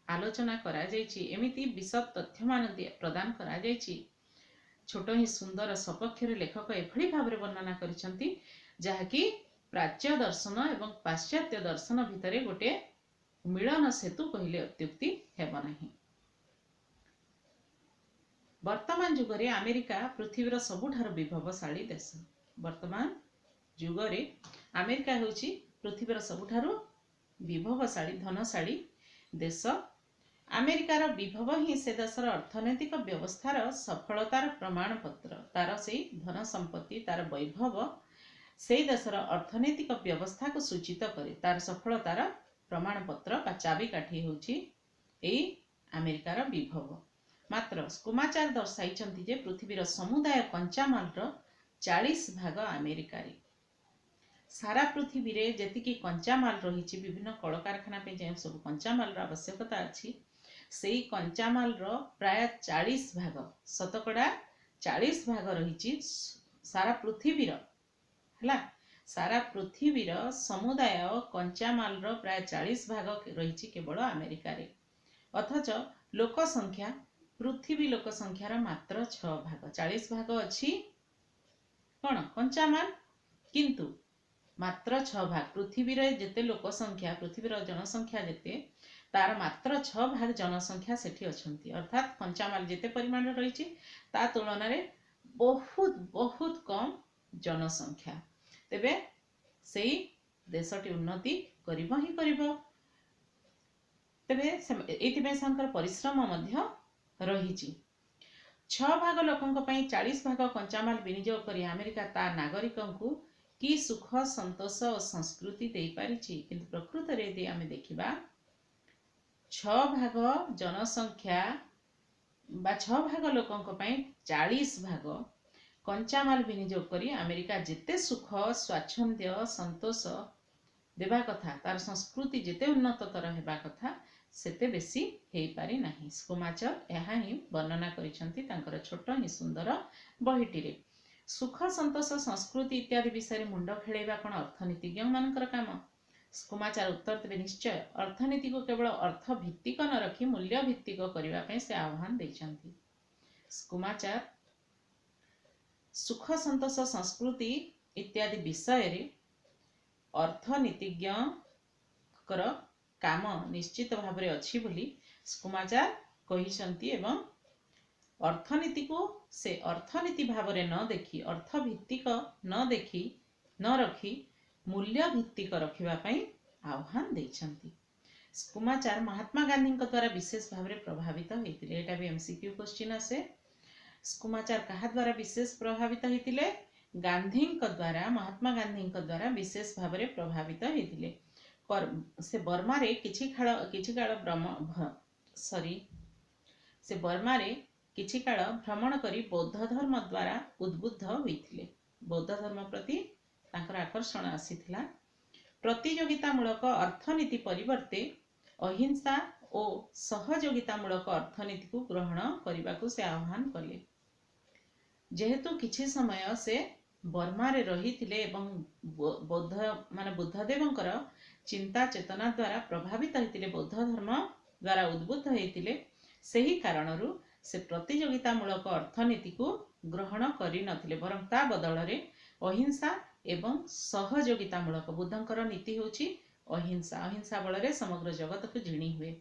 आलोचना करा जायछि एमिति विशद तथ्य मान प्रदान करा जायछि। छोट ही सुंदर सपक्ष रे लेखक एभଳି भाबरे वर्णना करिसंती जाहाकि प्राच्य दर्शन एवं पाश्चात्य दर्शन भितरे गोटे मिलन सेतु कहिले अत्युक्ति हेब नाही। वर्तमान जुग रे अमेरिका पृथ्वीर सबुठार विभवशाली देश। वर्तमान जुग रे अमेरिका होछि पृथ्वीर सबुठार विभवशाली धनशाली देश। अमेरिकार विभव ही से देशर अर्थनैतिक व्यवस्थार सफलतार प्रमाण पत्र। तार से धन संपत्ति तार वैभव से देशर अर्थनैतिक व्यवस्था को सूचित करे। तार सफलतार प्रमाण पत्र बा चाबिकाठी होछि एई अमेरिकार विभव। मात्र स्कुमाचार दर्शाइछंती जे पृथ्वीर समुदाय कंचामाल 40 भाग अमेरिका रे। सारा पृथ्वी रे जेतिकी कंचामाल रही विभिन्न कल कारखाना पे जे सब कंचामाल आवश्यकता अच्छी सेई कंचामाल प्राय 40 भाग शतकड़ा 40 भाग रही सारा पृथ्वी है। सारा पृथ्वी समुदाय कंचामाल प्राय 40 भाग रही केवल अमेरिका रे। अथच लोक संख्या पृथ्वी लोक संख्यार मात्र 6 भाग। 40 भाग अच्छी कौन कंचामाल किंतु मात्र 6 भाग। पृथ्वी रे जेते लोक संख्या पृथ्वीर जनसंख्या जेते तार मात्र 6 भाग जनसंख्या सेठी अछंती। अर्थात कंचामाल जेते परिमाण रही ता तुलन में बहुत बहुत कम जनसंख्या। तेबे सेई देशटी उन्नति करिबो ही करिबो। तेबे एथिबे संकर परिश्रम मध्य रही। 6 भाग लोकंक पई 40 भाग कंचामाल विनियोग करी अमेरिका ता नागरिकों को कि सुख संतोष और संस्कृति दे पारिछि। किंतु प्रकृत रे यदि आमे देखिबा 6 भाग जनसंख्या बा 6 भाग लोकंक पई 40 भाग कंचामाल विनियोग करी अमेरिका जेते सुख स्वाच्छंद्य संतोष देवा कथा तार संस्कृति जेते उन्नततर हेबा कथा सेते बेसी हेई पारि नाही। स्कुमाचार एहा ही वर्णना करिसंती तांकर छोट ही सुंदर बहीटी रे। सुख संतोष संस्कृति इत्यादि विषय मुंड खेलैबा कोन अर्थनीतिज्ञ मानकर काम? स्कुमाचार उत्तर देबे निश्चय। अर्थनीति को केवल अर्थ भित्तिक न रखी मूल्य भित्तिक करबा पई से आह्वान दैछंती। स्कुमाचार सुख संतोष संस्कृति इत्यादि विषय रे अर्थनीतिज्ञ कर काम निश्चित भाव अच्छी बोली स्कुमाचार कहिसंती एवं अर्थनीति को से अर्थनीति भाव न देखी अर्थभित्तिक न देखी न रखी मूल्य भित्तिक रखिबापई आह्वान देइछंती। स्कुमाचार महात्मा गांधी द्वारा विशेष भाव में प्रभावित होते। यहाँ भी एमसीक्यू क्वेश्चन आसे। स्कुमाचार कहा द्वारा विशेष प्रभावित होते? गांधी द्वारा महात्मा गांधी द्वारा विशेष भाव में प्रभावित होते। से बर्मा रे किछि काल भ्रमण करी बौद्ध धर्म द्वारा उद्बुद्ध होइथिले। बौद्ध धर्म प्रति तांकर आकर्षण आसीथिला। प्रतियोगितामूलक अर्थनीति परिवर्ते अहिंसा और सहयोगितामूलक अर्थनीति को ग्रहण करने को से आह्वान कले। जेहेतु किछि समय से बर्मा रे रहिथिले एवं बौद्ध माने बुद्धदेवंकर चिंता चेतना द्वारा प्रभावित होइतिले, बौद्ध धर्म द्वारा उद्बुद्ध होइतिले, सेही कारणरू से प्रतियोगितामूलक अर्थनीति को ग्रहण करि नथिले, बरं ता बदलरे अहिंसा एवं सहयोगितामूलक बुद्धंकर नीति होची अहिंसा। अहिंसा बलरे समग्र जगत को जिणी हुए।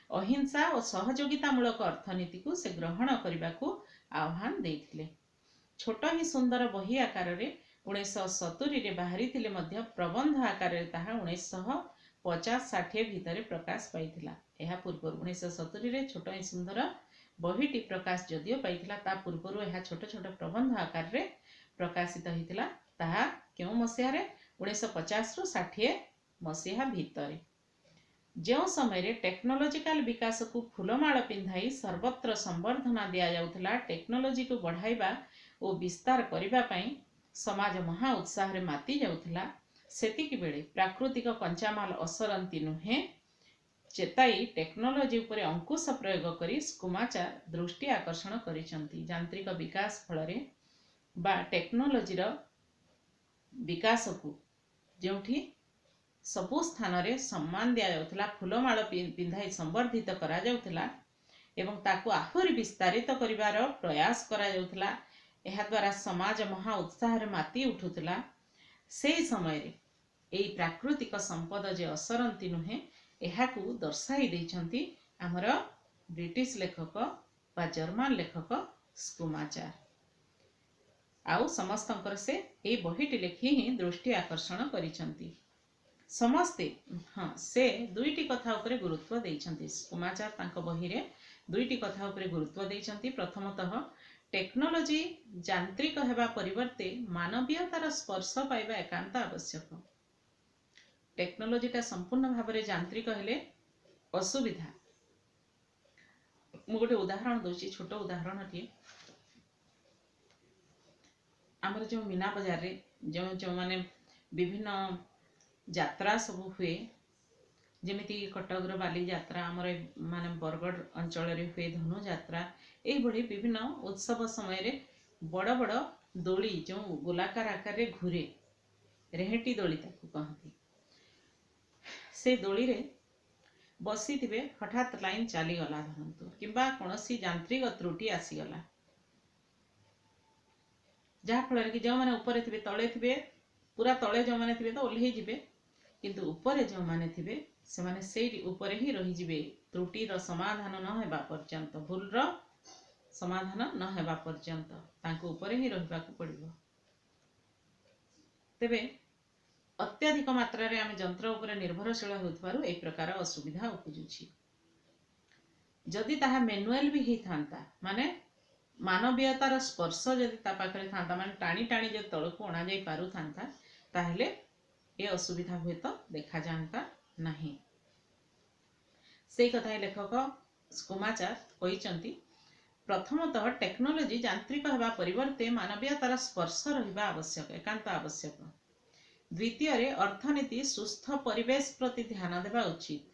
अहिंसा और सहयोगितामूलक अर्थनीति को से ग्रहण करने को आह्वान देइथिले। छोट ही सुंदर बही आकार रे 1970 रे बाहरी थिले मध्य प्रबंध आकार रे ताहा 1950-60 भितर प्रकाश पाइथिला। एहा पूर्व 1970 रे छोट ही सुंदर बहीटी प्रकाश जदियो पाइथिला, ता पूर्व एहा छोट छोट प्रबंध आकार रे प्रकाशित होइथिला। ताहा केउ मसिया रे 1950 रु 60 मसिया भितर। जो समय रे टेक्नोलॉजिकल विकास को फूलमाल पिंधाई सर्वत्र संवर्धना दिया जाउथिला, टेक्नोलॉजी को बढ़ाइबा और विस्तार करिबा पई समाज महा उत्साह रे माती जाउथिला, सेतिकी बेले प्राकृतिक कंचामाल असरंती नुहे चेताई टेक्नोलॉजी उपरे अंकुश प्रयोग करी स्कुमाचार दृष्टि आकर्षण करिसंती। यांत्रिक विकास फलरे बा टेक्नोलॉजी रो विकास को जोठी सबु स्थान रे सम्मान दिया जाउथिला, फूलमाल पिंधाई संवर्धित करा जाउथिला एवं ताकू आहुरी विस्तारित करिवार प्रयास करा जाउथिला। एहा द्वारा समाज महा उत्साह रे माती उठुथिला। से समय रे एई प्राकृतिक संपद जे असरंती नुहे एहाकू दर्शाई दैछंती हमर ब्रिटिश लेखक बा जर्मन लेखक स्कुमाचार। आउ समस्तंकर से एई बहीटी लेखि ही दृष्टि आकर्षण करिसंती। समस्ते हाँ से दुईटी कथा उपरे गुरुत्व दैछंती। स्कुमाचार तांको बही रे दुईटी कथा उपरे गुरुत्व दैछंती। प्रथमतः टेक्नोलॉजी यांत्रिक हेबा परिवर्ते मानवीयतार स्पर्श पाइबा एकांत आवश्यक। टेक्नोलॉजीटा संपूर्ण भाव में यांत्रिक हेले असुविधा। मु गोटे उदाहरण दोची, छोट उदाहरण टी। आमर जो मीना बाजार रे जो जो माने विभिन्न यात्रा सब हुए, जेमिति कटक बाली यात्रा, आमर माने बरगढ़ अंचल रे हुए धनु यात्रा, एई भली विभिन्न उत्सव समय रे बड़ बड़ दोली जो गोलाकार आकार रे घुरे, रेहेटी दोली ताकू कहती। से दोली रे बसी थिबे, हठात लाइन चली गला धरंतु किंबा कोनोसी यांत्रिक त्रुटि आसी गला, जहा फल कि जो माने ऊपर थिबे तळे थिबे, पूरा तळे जो माने थिबे तो ओल्हे जिबे, किंतु ऊपर जो माने थिबे से माने सेई ऊपर ही रही जिबे। त्रुटि रो समाधान न हेबा पर्यंत, भूल रो समाधान न हेबा पर्यंत तांको ऊपर ही रहबा को पड़िबो। तेबे अत्यधिक मात्रा रे आमे यंत्र ऊपर निर्भरशील होतबारु ए प्रकार असुविधा उपजुछि। जदि ताहा मैनुअल भी ही थांता, माने मानवीयतार स्पर्श जदि ता पाखरे थांता, माने टाणी टाणी जे तळको अणा जाई पारु थांता, ताहले ए असुविधा हुए तो देखा जानता नहीं। से कथा लेखक स्कुमाचार कहिसंती। प्रथमतः टेक्नोलॉजी यांत्रिक हेबा परिवर्ते मानवीयतार स्पर्श रहिबा आवश्यक, एकांत आवश्यक। द्वितीय रे अर्थनीति सुस्थ परिवेश प्रति ध्यान देबा उचित।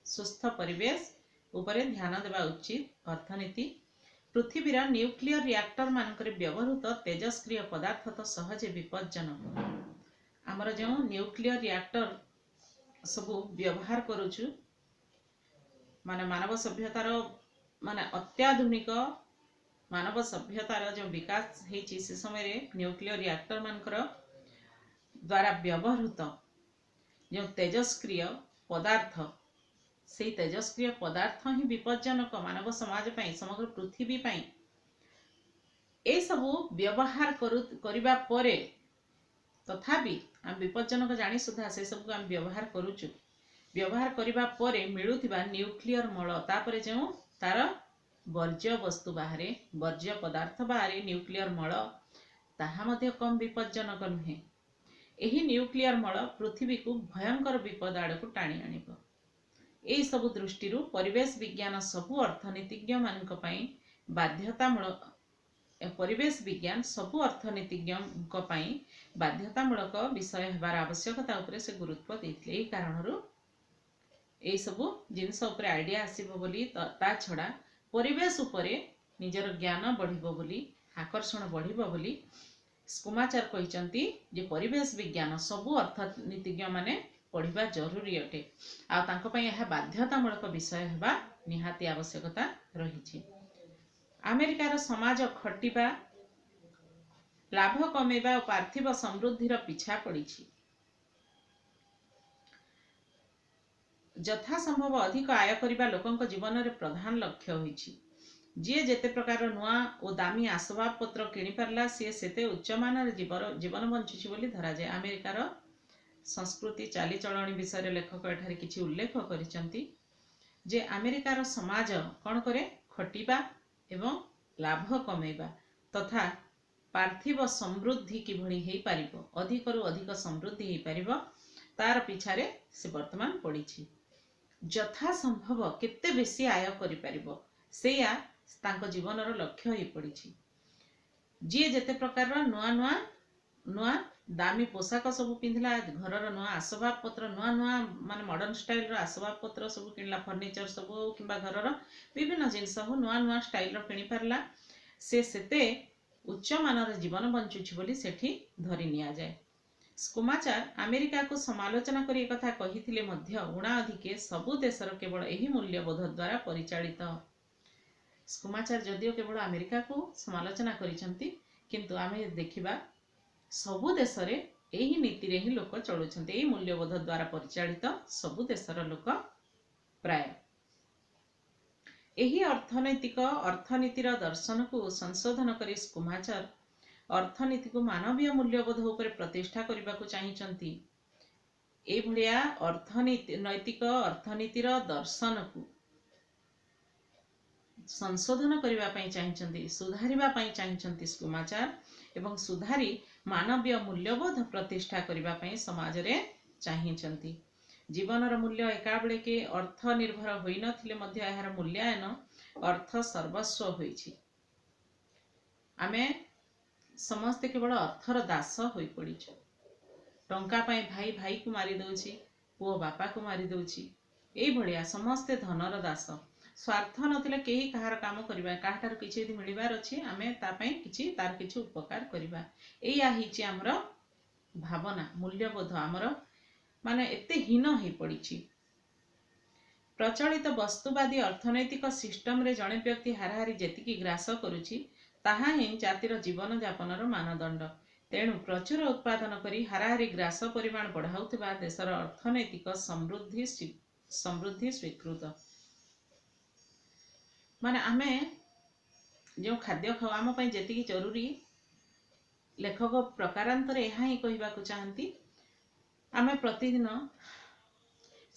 सुस्थ परिवेश उपरे ध्यान देबा उचित। अर्थनीति पृथ्वीर न्यूक्लियर रिएक्टर मानकरे व्यवहृत तेजस्क्रिय पदार्थ तो सहजे विपज्जनक। आमर जो न्यूक्लियर रिएक्टर सबू व्यवहार करूछु, माने मानव सभ्यतार माने अत्याधुनिक मानव सभ्यतार जो विकास हेछि से समय रे न्यूक्लियर रिएक्टर मानकर द्वारा व्यवहृत जो तेजस्क्रिय पदार्थ से तेजस्क्रिय पदार्थ ही विपज्जनक मानव समाज पाई समग्र पृथ्वी पाई ए सबू व्यवहार करिबा परे तथापि आम विपज्जनक जानी सुधा से सब आम व्यवहार करूचु व्यवहार करिबा परे मिलुथिबा न्यूक्लियर मल तापरे जो तार वर्ज्य वस्तु बाहरे वर्ज्य पदार्थ बाहरे न्यूक्लियर मल ताहा मध्य कम विपज्जनक नुहे एही न्यूक्लियर मल पृथ्वी को भयंकर विपद आड़ को टाणी आनिब एही सबु दृष्टि परिवेश विज्ञान सबु अर्थनीतिज्ञ मानक पई बाध्यतामूलक परिवेश विज्ञान सबु अर्थनीतिज्ञ बाध्यतामूलक विषय हेबार आवश्यकता उपरे से गुरुत्व देथिले एही कारणरू एही सबु जिनस उपरे आइडिया आसीबो बोली ता छडा परिवेश उपरे निजर ज्ञान बढ़िबो बोली आकर्षण बढ़िबो बोली स्कुमाचार कहिसंती जे परिवेश विज्ञान सबु अर्थनीतिज्ञ माने पढ़िबा जरूरी अटे आ तांको पई यह बाध्यतामूलक विषय हेबा निहाती आवश्यकता रहिछि अमेरिकार समाज खटिबा लाभ कमेबा और पार्थिव समृद्धिर पीछा पड़िछि यथा संभव अधिक आय करिबा लोकंक जीवन रे प्रधान लक्ष्य होइछि जे जेते प्रकार नुआ और दामी आसबाब पत्र किनि परला से सेते उच्चमान जीवन बंचुछि बोली धरा जाय अमेरिकार संस्कृति चालीचलणी विषय लेखक एठारे किछि उल्लेख करिसंती जे अमेरिकार समाज कौन करे खटिबा एवं लाभ कमेबा तथा पार्थिव समृद्धि किभଳି हेई पारिबो अधिकरु अधिक समृद्धि हेई पारिबो तार पिछारे से वर्तमान पड़िछि यथा संभव केते बेसी आय करि पारिबो सेया तांको जीवनर लक्ष्य हेई पड़िछि जे जेते प्रकार नुआ नुआ नुआ दामी पोशाक सब पिंधला घरर नुआ आसबाब पत्र नुआ नुआ माने मॉडर्न स्टाइल रो आसबाब पत्र सब किनला फर्नीचर सब किंबा घरर विभिन्न जिनस हो नुआ नुआ स्टाइल रो किनि पारला से सेते उच्च मानर जीवन बंचुछि बोली सेठी धरि निया जाय स्कुमाचार अमेरिका को समालोचना करी एक कथा कहिथिले मध्य उणा अधिके सबु देशर केवल एही मूल्यबोध द्वारा परिचालित स्कुमाचार जदियो केवल अमेरिका को समालोचना करिसंती किंतु आमे देखिबा सबु देश रे एही नीति रे ही लोक चलुछंती एही मूल्यबोध द्वारा परिचालित सबु देशर लोक प्राय एही अर्थनीतिर दर्शन को संशोधन करी स्कुमाचार अर्थनीति को मानवीय मूल्यबोध उपरे प्रतिष्ठा करने को चाहिए ए भलिया नैतिक अर्थनीतिर दर्शन को संशोधन करने चाहिए सुधारिबा चाहिए स्कुमाचार एवं सुधारी मानवीय मूल्यबोध प्रतिष्ठा करने समाज रे चाहिए जीवनर मूल्य एका बेले के अर्थ निर्भर होई नथिले मध्य एहार मूल्यायन अर्थ सर्वस्व होइछि आमे समस्ते केवल अर्थर दास होई पड़ीछ टंका पाई भाई भाई को मारी दउछि पुओ बापा को मारी दउछि एई भलिया समस्ते धनर दास स्वार्थ नथिले केही कहार काम करिबा काहार किछि यदि मिलिबार अछि आमे ता पई किछि तार किछि उपकार करिबा एया हिछि हमर भावना मूल्यबोध हमर माने एते हीन होई पड़ीछि प्रचलित वस्तुवादी अर्थनैतिक सिस्टम रे जणे व्यक्ति हाराहारी जेतिकी ग्रास करूछि ताहा ही जातिर जीवन यापनर मानदंड तेणु प्रचुर उत्पादन करी हाराहारी ग्रास परिमाण बढ़ाउथिबा देशर अर्थनैतिक समृद्धि स्वीकृत माने आमे जो खाद्य खाऊ आम पई जेतिकी जरूरी लेखक प्रकारांतर यहाँ ही कहबाकू चाहती आमे प्रतिदिन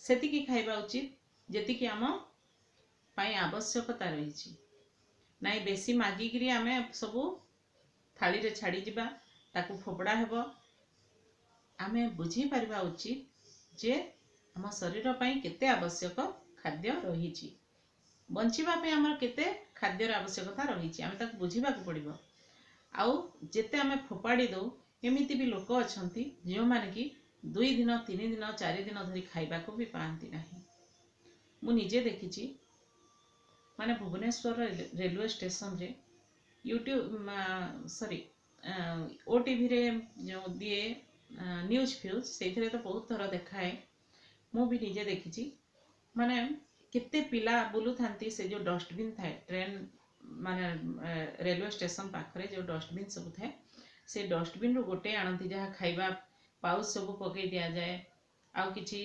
सेतिकी खाइबा उचित जेतिकी आम पई आवश्यकता रही नाई बेसी मागिकी आमे सबू थाली रे छाड़ी जिबा ताकू फोपड़ा हेबो आमे बुझी परिबा उचित जे आम शरीर पई केते आवश्यक खाद्य रही बंचिबा पई हमर केते खाद्यर आवश्यकता रही आमे ताकू बुझीबाकू पड़िबो आउ जेते आमे फोपाड़ी दो एमिति भी लोक अछंती जो माने कि 2 दिन 3 दिन 4 दिन धरी खाइबा को भी पांती नहीं मु निजे देखिछि माने भुवनेश्वर रेलवे स्टेशन रे यूट्यूब सॉरी ओटीवी रे जो दिए न्यूज फ्यूज से तो बहुत थर देखाए मु भी निजे देखिछि माने केते पिला बुलु थांती से जो डस्टबिन थाए ट्रेन माने रेलवे स्टेशन पाखरे जो डस्टबिन सब थाए से डस्टबिन रु गोटे आनती जहाँ खाइबा पाउच सब पकई दिया जाए आउ किछि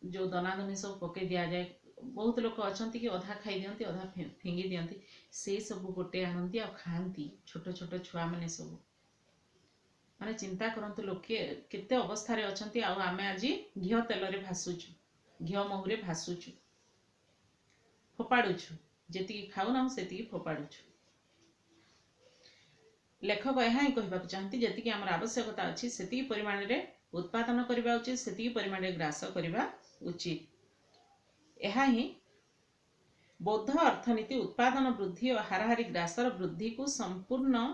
जो दनादनी सब पकई दि जाए बहुत लोक अच्छा कि अधा खाई दिखती अधा फिंगी दिखती से सब गोटे आणती आ खाती छोट छोट छुआ मैंने सब माने चिंता करंतु लोके केते अवस्था रे अछंती आ आमे आज घियो तेल रे भासुछु घियो महू रे भासुछु फोपाडुछु जेतिकी खाऊ ना सेतिकी फोपाडुछु। लेखक यह ही कहबाक चाहती जेतिकी आमर आवश्यकता अच्छी सेतिकी परिमाण रे उत्पादन करबा उचित सेतिकी परिमाण रे ग्रास करबा उचित। यह ही बौद्ध अर्थनीति उत्पादन वृद्धि और हाराहारी ग्रासर वृद्धि को संपूर्ण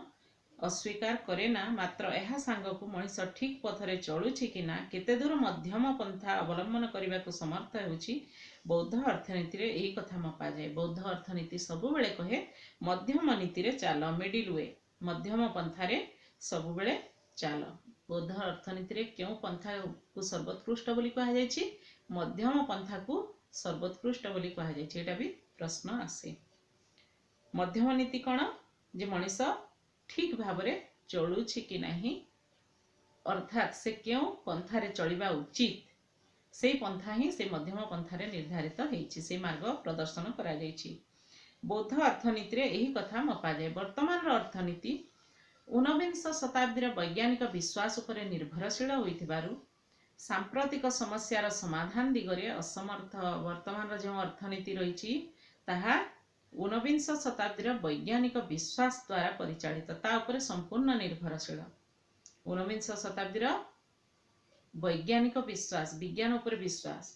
अस्वीकार करे ना मात्र यह सांग को मनीष ठीक पथरे चलुछि कि ना केते दूर मध्यम पंथा अवलंबन करने को समर्थ होछि बौद्ध अर्थनीति रे एही कथा मपा जाए। बौद्ध अर्थनीति सबु बेले कहे मध्यम नीति रे चाल मिडिल वे मध्यम पंथा रे सबु बेले चाल। बौद्ध अर्थनीति रे क्यों पंथा को सर्वोत्कृष्ट बोली कहा जायछि मध्यम पंथा को सर्वोत्कृष्ट बोली कहा जायछि एटा भी प्रश्न आसे। मध्यम नीति कौन जे मनीष ठीक भाव में चलुछि कि नहीं अर्थात से क्यों पंथारे चलिबा उचित से पंथा ही से मध्यम पंथारे निर्धारित होइछि से मार्ग प्रदर्शन करा जाइछि। बौद्ध अर्थनीति रे एही कथा मपा जाए। वर्तमान अर्थनीति 19 शताब्दी वैज्ञानिक विश्वास उपर निर्भरशील होइथिबारु सांप्रतिक समस्यार समाधान दिगरे असमर्थ। वर्तमान जो अर्थनीति रही ताहा 19 शताब्दी वैज्ञानिक विश्वास द्वारा परिचालित ता उपरे संपूर्ण निर्भरशील। 19 शताब्दी वैज्ञानिक विश्वास विज्ञान उपर विश्वास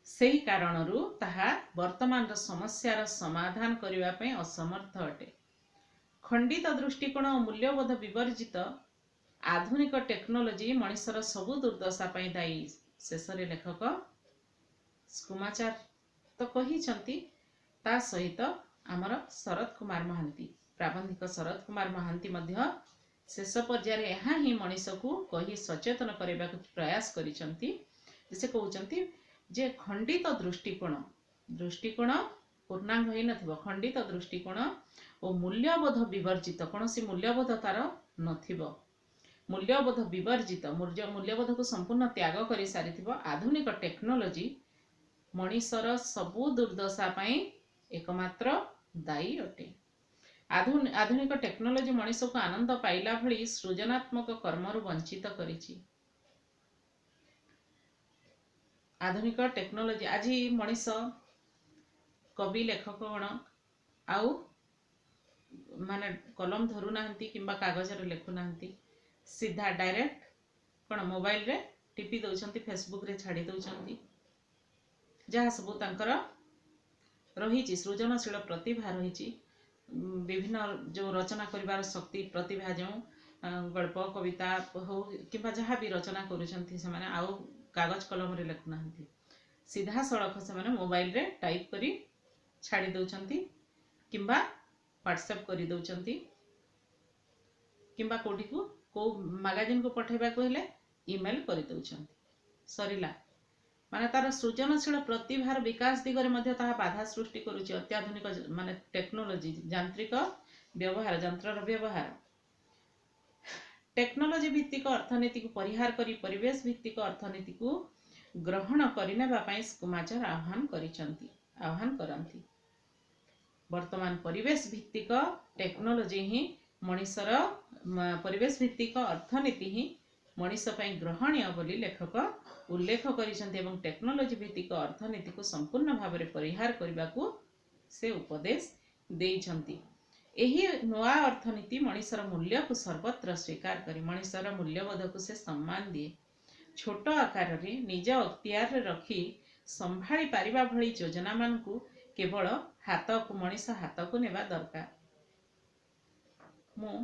सेही कारणरू ताहा वर्तमान समस्यार समाधान करिवा पई असमर्थ अटे। खंडित दृष्टिकोण और मूल्यबोध विवर्जित आधुनिक टेक्नोलोजी मनुष्यर सबु दुर्दशा पई दायी। शेष लेखक स्कुमाचार तो कही ता सहित आमर शरद कुमार महांती प्राबंधिक शरद कुमार महांती मध्य शेष पर्यायर यहाँ ही मनीष को कही सचेतन करने प्रयास करिसंती। से कहउचंती जे खंडित दृष्टिकोण दृष्टिकोण पूर्णांग होई नथिबो खंडित दृष्टिकोण और मूल्यबोध विवर्जित कौन सी मूल्यबोध तार नथिबो मूल्यबोध विवर्जित मूल्यबोध को संपूर्ण त्याग कर सारी आधुनिक टेक्नोलोजी मनीषर सबु दुर्दशा पई एकमात्र दायी अटे। आधुनिक टेक्नोलोजी मनीष को आनंद पाइला भली सृजनात्मक कर्मरु वंचित करिछि। आधुनिक टेक्नोलोजी आज मनीष कवि लेखक गण आउ माने कलम धरु नाहंती किंबा कागज रे लेखु नाहंती सीधा डायरेक्ट कौन मोबाइल रे टिपी दउछंती फेसबुक रे छाड़ी दउछंती जहाँ सबू तांकर रही सृजनशील प्रतिभा रही विभिन्न जो रचना करिवार शक्ति प्रतिभा जो गल्प कविता हो कि जहाँ भी रचना करुछंती से माने आउ कागज कलम रे लेखु नाहंती सीधा सड़क से माने मोबाइल रे टाइप करी छाड़ी दउछंती किंबा व्हाट्सएप करी दउछंती किंबा कोठी को मैगजीन को पठेबा को हेले ईमेल करी दउछंती सरीला माने तार सृजनशील प्रतिभार विकास दिगरे मध्य ताहा बाधा सृष्टि करुछि। अत्याधुनिक माने टेक्नोलोजी यांत्रिक व्यवहार यंत्रर व्यवहार टेक्नोलोजी भित्तिक अर्थनीति को परिहार करी परिवेश भित्तिक अर्थनीति को ग्रहण करिनेबा पई स्कुमाचार आह्वान करंती। वर्तमान परिवेश भित्तिक टेक्नोलोजी ही मनीषर परिवेश भित्तिक अर्थनीति ही मनीष पई ग्रहणीय बोली लेखक उल्लेख करिसंती एवं टेक्नोलोजी भित्तिक अर्थनीति को संपूर्ण भाव में परिहार करने को से उपदेश देइछंती। एही नवा अर्थनीति मनीषर मूल्य को सर्वत्र स्वीकार करी मनीषर मूल्यबोध को से सम्मान दिए छोट आकार रे निज अख्तियार रे रखी संभाली पारिबा भली योजना मान को केवल हाथ को मनीष हाथ को नेबा दरकार। मु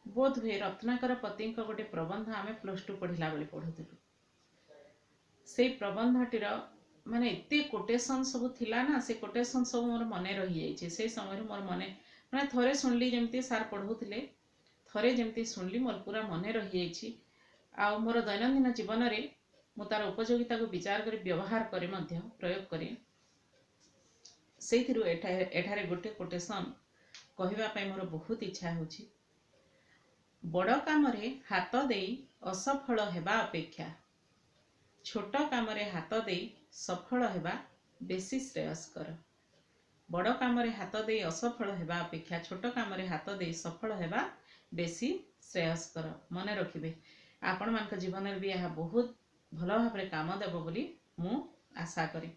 बोध हुए रत्नाकर पति गोटे प्रबंध आम +2 पढ़ला बेले पढ़ुलु से प्रबंधटीर माने एते कोटेशन सब थिला ना से कोटेशन सब मोर मने रही जाइए से समय मोर मने माने थरे सुनली जमती सार पढ़ुले थरे जमती सुनली मोर पूरा मने रही जाइए आ मोर दैनंदिन जीवन में मु तार उपयोगिता को विचार कर व्यवहार करे मध्य प्रयोग करे सेथिरु एठारे गोटे कोटेशन कहवा पाई मोर बहुत इच्छा होछि बड़ काम रे हाथ देई असफल हेबा अपेक्षा छोट काम हाथ दे सफल हेबा बेसी श्रेयस्कर। बड़ काम हाथ दे असफल हेबा अपेक्षा छोट काम हाथ दे सफल हेबा बेसी श्रेयस्कर। मन रखिबे आपण मान जीवन में भी यह बहुत भल भाव काम देव बोली मु आशा करी।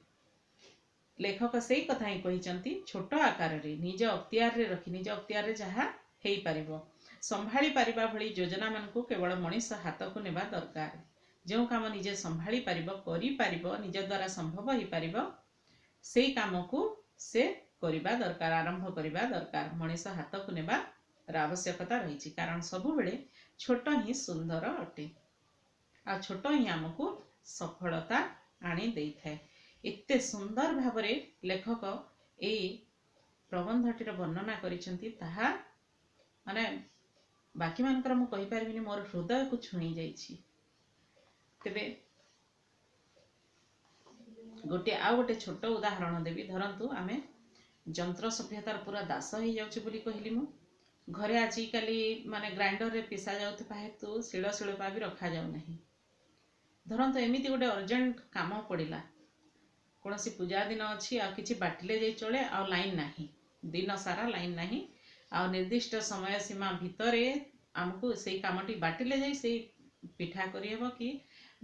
लेखक से कथा ही कही छोट आकार रे निज अख्तियार रे रखी निज अख्तियार रे जहा हेई परिबो संभाली परिबा भली योजना मान को केवल मनीष हाथ को नेबा दरकार। जो काम निजे संभाली परिबो करि परिबो निज द्वारा संभव ही परिबो सेई काम को से करिबा दरकार आरंभ करिबा दरकार। मनीष हाथ को नेबा आवश्यकता रही कारण सबु बेले छोट ही सुंदर अटे आ छोट ही आमको सफलता आनी देई थाए। एते सुंदर भावरे लेखक ए प्रबंधटीर वर्णना करिसेंती ताहा माने बाकी मानकर मु कहि परिबिनी मोर हृदय को छुई जाइछि। तेबे गोटे छोट उदाहरण देवी धरंतु आमे जंत्र सभ्यतार पूरा दास हो जाउछि बोली कहली मु। घरे आजिकाली माने ग्राइंडर रे पिसा जाउथबा हेतु शिल भी रखा जाउ नहीं। धरंतु एमिति गोटे अर्जेंट काम पड़िला कौन सी पूजा दिन अच्छी आ किछि बाटिले जाई चले आ लाइन नाही दिन सारा लाइन नाही आ निर्दिष्ट समय सीमा भितरे आमको से कामटी बाटिले जाई से पिठा करी हेबो कि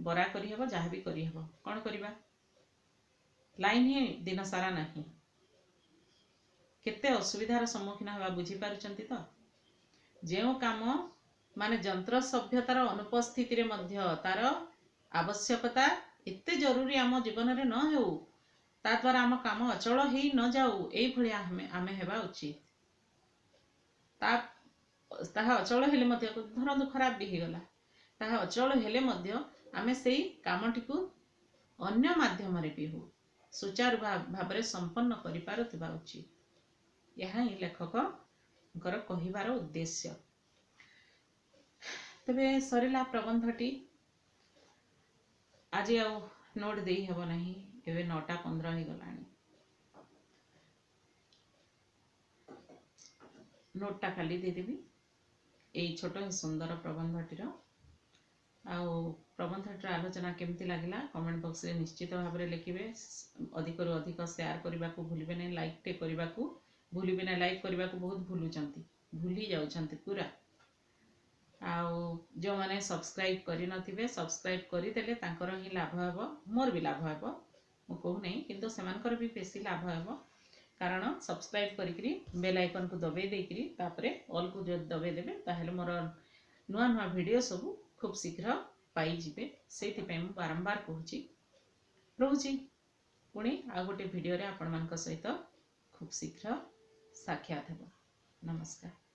बरा करी हेबो जहाँ भी करी हेबो कौन करिबा लाइन ही दिन सारा नाही केते असुविधार सम्मुखीन हेबा बुझी पारुचंती तो। जेउ काम माने जंत्र सभ्यतार अनुपस्थिति रे मध्य तार आवश्यकता एते जरूरी आम जीवन रे न हेउ ता द्वारा आम काम अचल ही न जाऊ एई भली आमे हेबा उचित। ताहा अचल हेले मध्य धरंतु खराब भी गला ताहा अचल हेले मध्य आमे सेई कामटी को अन्य माध्यम रे भी हो सुचारू भाव रे संपन्न करि पारुथिबा उचित। यह ही लेखक कहिबार उद्देश्य। तबे सरिला प्रबंधटी आज आ नोट दे हेब नहीं एबे 9:15 ही गलानी। नोटटा खाली दे देबी एई छोट ही सुंदर प्रबंधटीर आउ प्रबंधटीर आलोचना केमती लागिला कमेंट बॉक्स रे निश्चित भाव में लिखिबे। अधिक रु अधिक शेयर करने को भूलिबे नहीं लाइक टे करने को भूलिबे नहीं लाइक करने को बहुत भूली जाउछंती पूरा। आउ जो माने सब्सक्राइब करि नथिबे सब्सक्राइब करि देले तांकर ही लाभ हेबो मोर भी लाभ हेबो मु कहू नहीं किंतु सेमानकर भी बेसी लाभ हेबो कारण सब्सक्राइब करिकरी बेल आइकन को दबे देकरी तापरे ऑल को जो दबे देबे ताहेले मोर नुआ नुआ वीडियो सब खूब शीघ्र पाई जिबे। सेति पे मु बारंबार कहूची रहूची पुणी आ गोटे वीडियो रे आपण मानक सहित खूब शीघ्र साक्षात हेबो। नमस्कार।